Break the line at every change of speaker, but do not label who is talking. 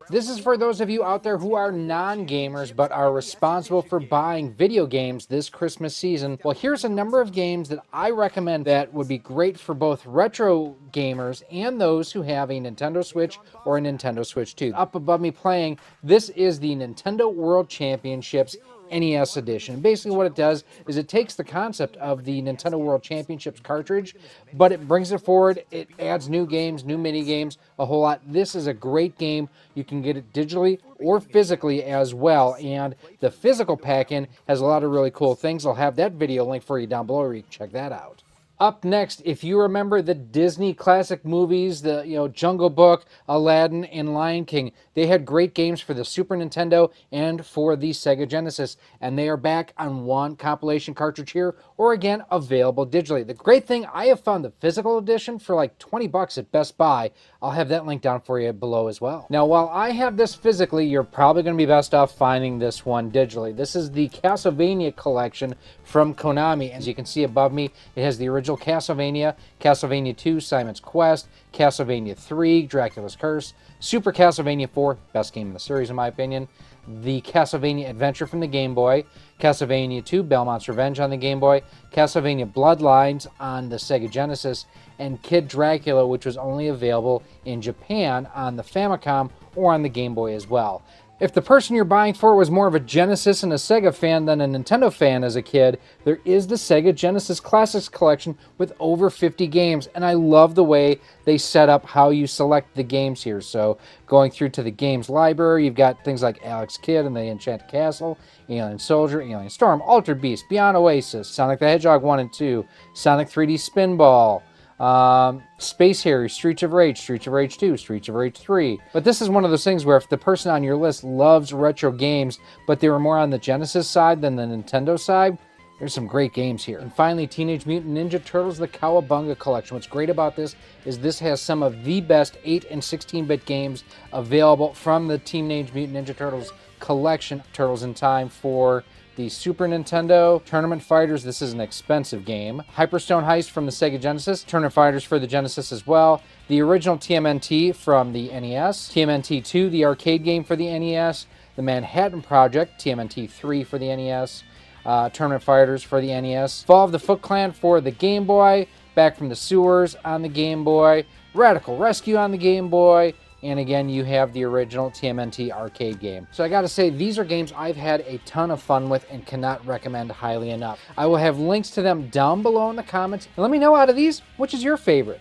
This is for those of you out there who are non-gamers but are responsible for buying video games this Christmas season. Well, here's a number of games that I recommend that would be great for both retro gamers and those who have a Nintendo Switch or a Nintendo Switch 2. Up above me playing, this is the Nintendo World Championships NES edition. Basically what it does is it takes the concept of the Nintendo World Championships cartridge, but it brings it forward. It adds new games, new mini games, a whole lot. This is a great game. You can get it digitally or physically as well, and the physical pack-in has a lot of really cool things. I'll have that video link for you down below where you can check that out. Up next, if you remember the Disney classic movies, the Jungle Book, Aladdin, and Lion King, they had great games for the Super Nintendo and for the Sega Genesis, and they are back on one compilation cartridge here, or again, available digitally. The great thing, I have found the physical edition for like 20 bucks at Best Buy. I'll have that link down for you below as well. Now, while I have this physically, you're probably going to be best off finding this one digitally. This is the Castlevania collection from Konami. As you can see above me, it has the original Castlevania, Castlevania 2, Simon's Quest, Castlevania 3, Dracula's Curse, Super Castlevania 4, best game in the series in my opinion, the Castlevania Adventure from the Game Boy, Castlevania 2, Belmont's Revenge on the Game Boy, Castlevania Bloodlines on the Sega Genesis, and Kid Dracula, which was only available in Japan on the Famicom or on the Game Boy as well. If the person you're buying for was more of a Genesis and a Sega fan than a Nintendo fan as a kid, there is the Sega Genesis Classics Collection with over 50 games, and I love the way they set up how you select the games here. So going through to the games library, you've got things like Alex Kidd and the Enchanted Castle, Alien Soldier, Alien Storm, Altered Beast, Beyond Oasis, Sonic the Hedgehog 1 and 2, Sonic 3D Spinball, Space Harrier, Streets of Rage 2, Streets of Rage 3. But this is one of those things where if the person on your list loves retro games, but they were more on the Genesis side than the Nintendo side, there's some great games here. And finally, Teenage Mutant Ninja Turtles, the Cowabunga Collection. What's great about this is this has some of the best 8 and 16-bit games available from the Teenage Mutant Ninja Turtles collection. Turtles in Time for the Super Nintendo, Tournament Fighters, this is an expensive game. Hyperstone Heist from the Sega Genesis, Tournament Fighters for the Genesis as well. The original TMNT from the NES, TMNT 2, the arcade game for the NES, the Manhattan Project, TMNT 3 for the NES, Tournament Fighters for the NES, Fall of the Foot Clan for the Game Boy, Back from the Sewers on the Game Boy, Radical Rescue on the Game Boy, and again, you have the original TMNT arcade game. So I gotta say, these are games I've had a ton of fun with and cannot recommend highly enough. I will have links to them down below in the comments. And let me know out of these, which is your favorite?